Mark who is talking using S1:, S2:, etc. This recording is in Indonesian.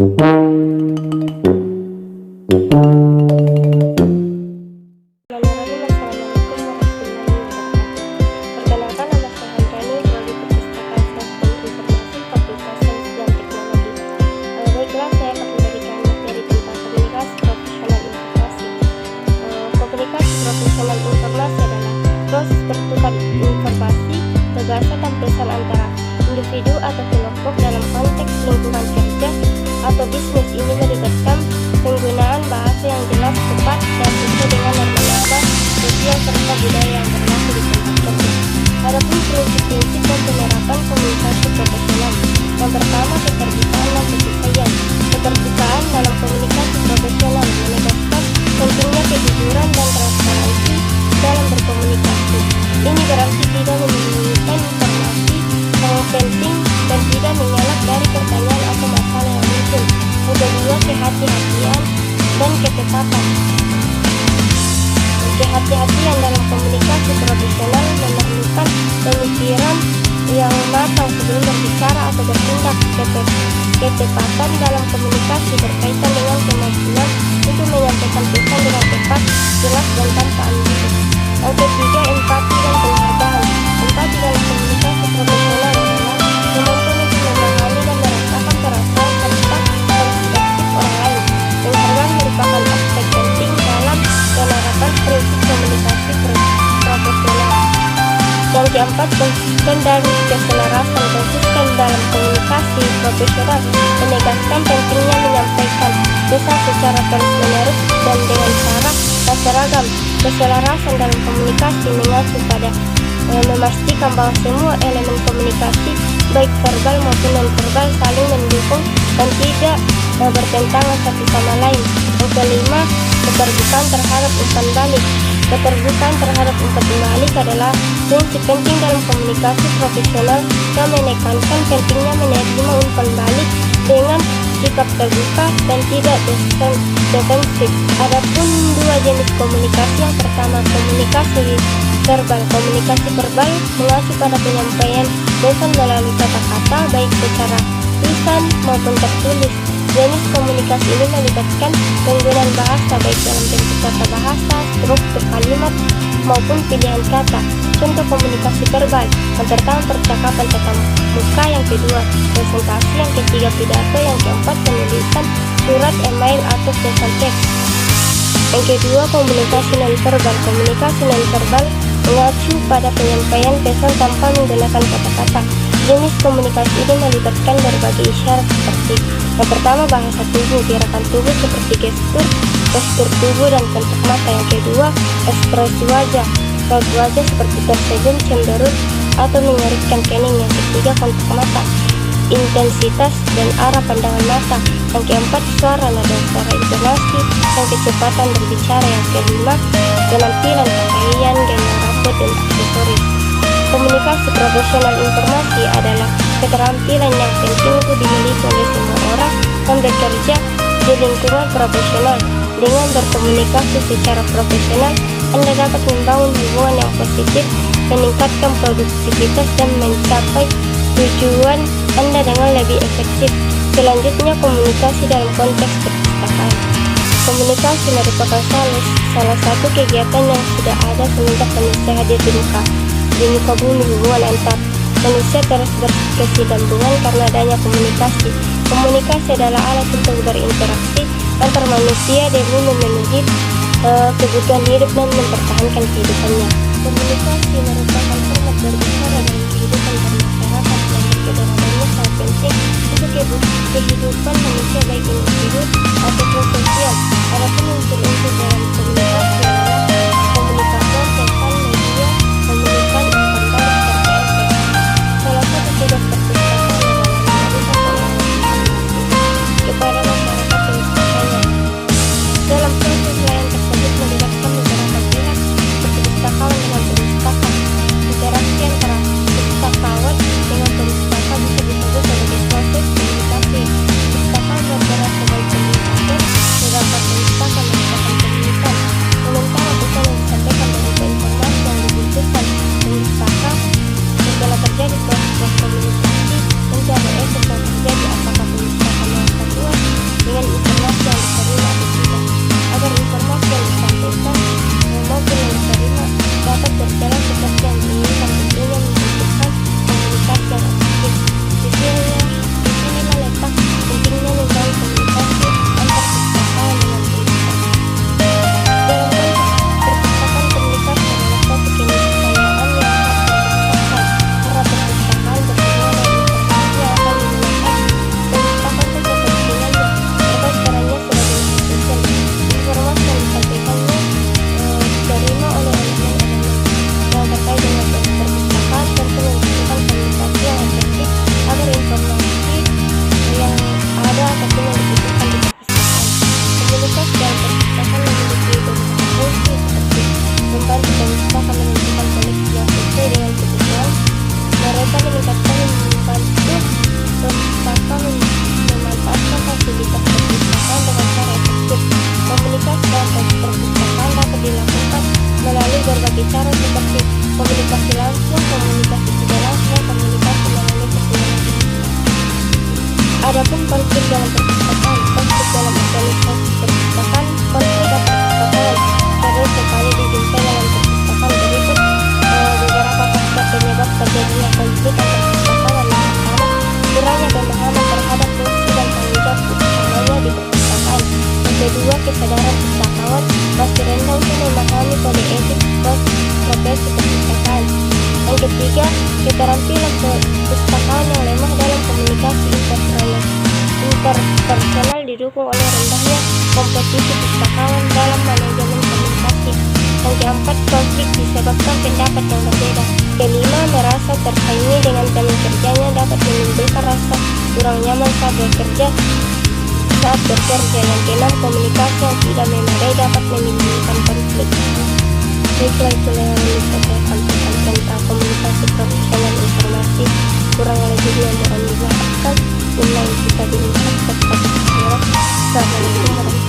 S1: Perkenalkan, nama saya Andrani, Prodi Perpustakaan Sains dan Informasi, Fakultas Sains dan Teknologi. Baiklah, saya akan memberikan materi tentang komunikasi profesional informasi. Komunikasi profesional informasi adalah proses bertukar informasi, gagasan dan pesan antara individu atau kelompok dalam konteks lingkungan kerja atau bisnis. Ini melibatkan penggunaan bahasa yang jelas, tepat, dan sesuai dengan norma-norma sosial serta budaya yang berlaku di tempat kerja. Adapun prinsip-prinsip dan penerapan komunikasi profesional. Yang pertama, keterbukaan dan kesesuaian. Keterbukaan dalam komunikasi profesional menegaskan pentingnya kejujuran dan transparansi dalam berkomunikasi. Ini berarti tidak menyembunyikan informasi yang penting dan tidak mengelak dari pertanyaan atau masalah yang muncul. Yang kedua, kehati-hatian dan ketetapan. Kehati-hatian dalam komunikasi profesional memerlukan pemikiran yang matang sebelum berbicara atau bertindak. Ketepatan dalam komunikasi berkaitan dengan kemampuan untuk menyampaikan pesan dengan tepat, jelas, dan tanpa ambigu. Yang ketiga, empati dan penghargaan. Empati dalam komunikasi profesional adalah kemampuan untuk memahami dan merasakan perasaan serta perspektif orang lain. Penghargaan merupakan aspek penting dalam penerapan prinsip komunikasi profesional. Yang keempat, konsisten dan keselarasan. Konsisten dalam komunikasi profesional menegaskan pentingnya menyampaikan pesan secara terus-menerus dan dengan cara yang seragam. Keselarasan dalam komunikasi mengacu pada memastikan bahwa semua elemen komunikasi, baik verbal maupun non-verbal, saling mendukung dan tidak bertentangan satu sama lain. Yang kelima, keterbukaan terhadap umpan balik. Keterbukaan terhadap umpan balik adalah prinsip penting dalam komunikasi profesional yang menekankan pentingnya menerima umpan balik dengan sikap terbuka dan tidak defensif. Adapun dua jenis komunikasi, yang pertama komunikasi verbal. Komunikasi verbal mengacu pada penyampaian pesan melalui kata-kata, baik secara tulisan maupun tertulis. Jenis komunikasi ini melibatkan penggunaan bahasa, baik dalam bentuk kata bahasa, struktur kalimat, maupun pilihan kata. Contoh komunikasi verbal: yang pertama percakapan tatap muka, yang kedua presentasi, yang ketiga pidato, yang keempat penulisan surat, email, atau pesan teks. Yang kedua, komunikasi nonverbal. Komunikasi nonverbal mengacu pada penyampaian pesan tanpa menggunakan kata-kata. Jenis komunikasi ini melibatkan berbagai isyarat seperti: yang pertama bahasa tubuh, gerakan tubuh seperti gestur tubuh dan kontak mata. Yang kedua, ekspresi wajah, raut wajah seperti tersenyum, cemberut, atau mengerutkan kening. Yang ketiga, kontak mata, intensitas dan arah pandangan mata. Yang keempat, suara, nada suara, intonasi, dan kecepatan berbicara. Yang kelima, penampilan, pakaian, gaya rambut, dan aksesoris. Komunikasi profesional informasi adalah keterampilan yang penting untuk dimiliki oleh semua orang yang bekerja di lingkungan profesional. Dengan berkomunikasi secara profesional, Anda dapat membangun hubungan yang positif, meningkatkan produktivitas, dan mencapai tujuan Anda dengan lebih efektif. Selanjutnya, komunikasi dalam konteks perpustakaan. Komunikasi merupakan salah satu kegiatan yang sudah ada semenjak manusia hadir di muka bumi. Hubungan antar manusia terus berkesinambungan karena adanya komunikasi. Komunikasi adalah alat untuk berinteraksi antar manusia demi memenuhi kebutuhan hidup dan mempertahankan kehidupannya. Komunikasi merupakan format berbicara dalam kehidupan bermasyarakat yang keberadaannya sangat penting untuk kehidupan manusia, baik individu ataupun sosial. Adapun unsur-unsur dalam komunikasi adalah komunikator, pesan, media, komunikan, umpan balik, serta efek. Salah satu tugas perpustakaan adalah memberikan pelayanan informasi kepada masyarakat yang membutuhkannya. Dalam proses layanan tersebut melibatkan beberapa pihak, seperti pustakawan dengan pustaka. Interaksi antara pustakawan dengan pustaka bisa disebut sebagai proses komunikasi. Pustakawan didukung oleh rendahnya kompetisi pustakawan dalam manajemen komunikasi. Yang keempat, konflik disebabkan pendapat yang berbeda. Kelima, merasa tersaingi dengan teman kerjanya dapat menimbulkan rasa kurang nyaman saat bekerja. Yang keenam, komunikasi yang tidak memadai dapat menimbulkan konflik. Baiklah, itulah yang bisa saya sampaikan tentang komunikasi profesional informasi. Kurang lebihnya mohon dimaafkan. Bila kita dilihat, Assalamualaikum warahmatullahi wabarakatuh.